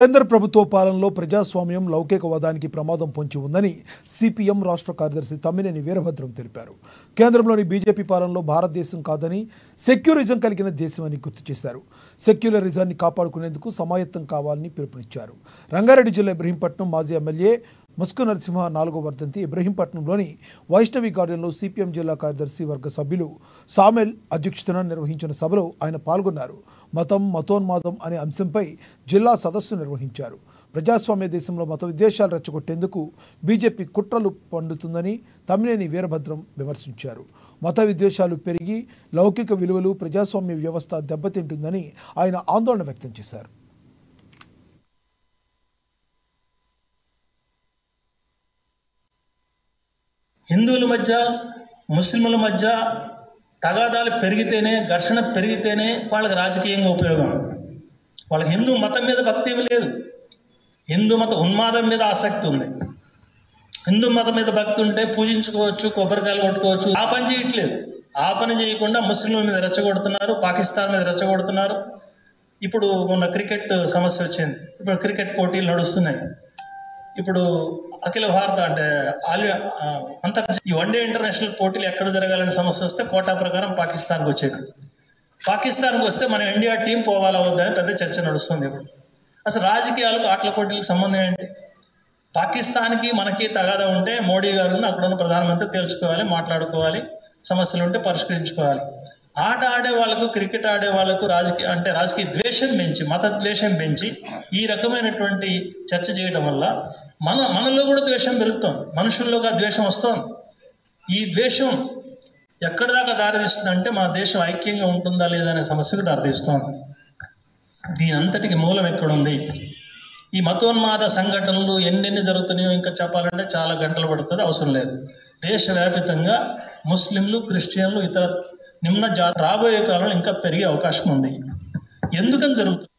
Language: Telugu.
కేంద్ర ప్రభుత్వ పాలనలో ప్రజాస్వామ్యం లౌకికవాదానికి ప్రమాదం పొంచి ఉందని సిపిఎం రాష్ట్ర కార్యదర్శి తమ్మినేని వీరభద్రం తెలిపారు. కేంద్రంలోని బీజేపీ పాలనలో భారతదేశం కాదని సెక్యులరిజం కలిగిన దేశమని గుర్తు చేశారు. సెక్యులరిజాన్ని కాపాడుకునేందుకు సమాయత్తం కావాలని పిలుపునిచ్చారు. రంగారెడ్డి జిల్లా ఇబ్రహీంపట్నం మాజీ ఎమ్మెల్యే ముస్కు నరసింహ 4వ వర్ధంతి ఇబ్రహీంపట్నంలోని వైష్ణవి గార్డెన్లో సిపిఎం జిల్లా కార్యదర్శి వర్గ సభ్యులు సామెల్ అధ్యక్షతన నిర్వహించిన సభలో ఆయన పాల్గొన్నారు. మతం మతోన్మాదం అనే అంశంపై జిల్లా సదస్సు నిర్వహించారు. ప్రజాస్వామ్య దేశంలో మత విద్వేషాలు రెచ్చగొట్టేందుకు బీజేపీ కుట్రలు పండుతుందని తమ్మినేని వీరభద్రం విమర్శించారు. మత విద్వేషాలు పెరిగి లౌకిక విలువలు ప్రజాస్వామ్య వ్యవస్థ దెబ్బతింటుందని ఆయన ఆందోళన వ్యక్తం చేశారు. హిందువుల మధ్య ముస్లింల మధ్య తగాదాలు పెరిగితేనే, ఘర్షణ పెరిగితేనే వాళ్ళకి రాజకీయంగా ఉపయోగం. వాళ్ళకి హిందూ మతం మీద భక్తి ఏమీ లేదు. హిందూ మత ఉన్మాదం మీద ఆసక్తి ఉంది. హిందూ మతం మీద భక్తి ఉంటే పూజించుకోవచ్చు, కొబ్బరికాయలు కొట్టుకోవచ్చు. ఆ పని చేయట్లేదు. ఆ పని చేయకుండా ముస్లింల మీద రెచ్చగొడుతున్నారు, పాకిస్తాన్ మీద రెచ్చగొడుతున్నారు. ఇప్పుడు మొన్న క్రికెట్ సమస్య వచ్చింది. ఇప్పుడు క్రికెట్ పోటీలు నడుస్తున్నాయి. ఇప్పుడు అఖిల భారత అంటే ఈ వన్డే ఇంటర్నేషనల్ పోటీలు ఎక్కడ జరగాలని సమస్య వస్తే కోటా ప్రకారం పాకిస్తాన్కి వచ్చేది. పాకిస్తాన్కి వస్తే మన ఇండియా టీం పోవాలా వద్దని పెద్ద చర్చ నడుస్తుంది. ఇప్పుడు అసలు రాజకీయాలకు ఆటల పోటీలకు సంబంధం ఏంటి? పాకిస్తాన్కి మనకి తగాదా ఉంటే మోడీ గారు అక్కడ ఉన్న ప్రధానమంత్రి తేల్చుకోవాలి, మాట్లాడుకోవాలి, సమస్యలు ఉంటే పరిష్కరించుకోవాలి. ఆట ఆడే వాళ్ళకు, క్రికెట్ ఆడే వాళ్ళకు రాజకీయ ద్వేషం పెంచి, మత ద్వేషం పెంచి ఈ రకమైనటువంటి చర్చ చేయడం వల్ల మనలో కూడా ద్వేషం పెరుగుతోంది. మనుషుల్లోగా ద్వేషం వస్తోంది. ఈ ద్వేషం ఎక్కడి దాకా దారితీస్తుందంటే మన దేశం ఐక్యంగా ఉంటుందా లేదా అనే సమస్యకు దారితీస్తోంది. దీని అంతటికి మూలం ఎక్కడుంది? ఈ మతోన్మాద సంఘటనలు ఎన్నెన్ని జరుగుతున్నాయో ఇంకా చెప్పాలంటే చాలా గంటలు పడుతుంది, అవసరం లేదు. దేశవ్యాప్తంగా ముస్లింలు, క్రిస్టియన్లు, ఇతర నిమ్న జాతి రాబోయే కాలంలో ఇంకా పెరిగే అవకాశం ఉంది. ఎందుకని జరుగుతుంది?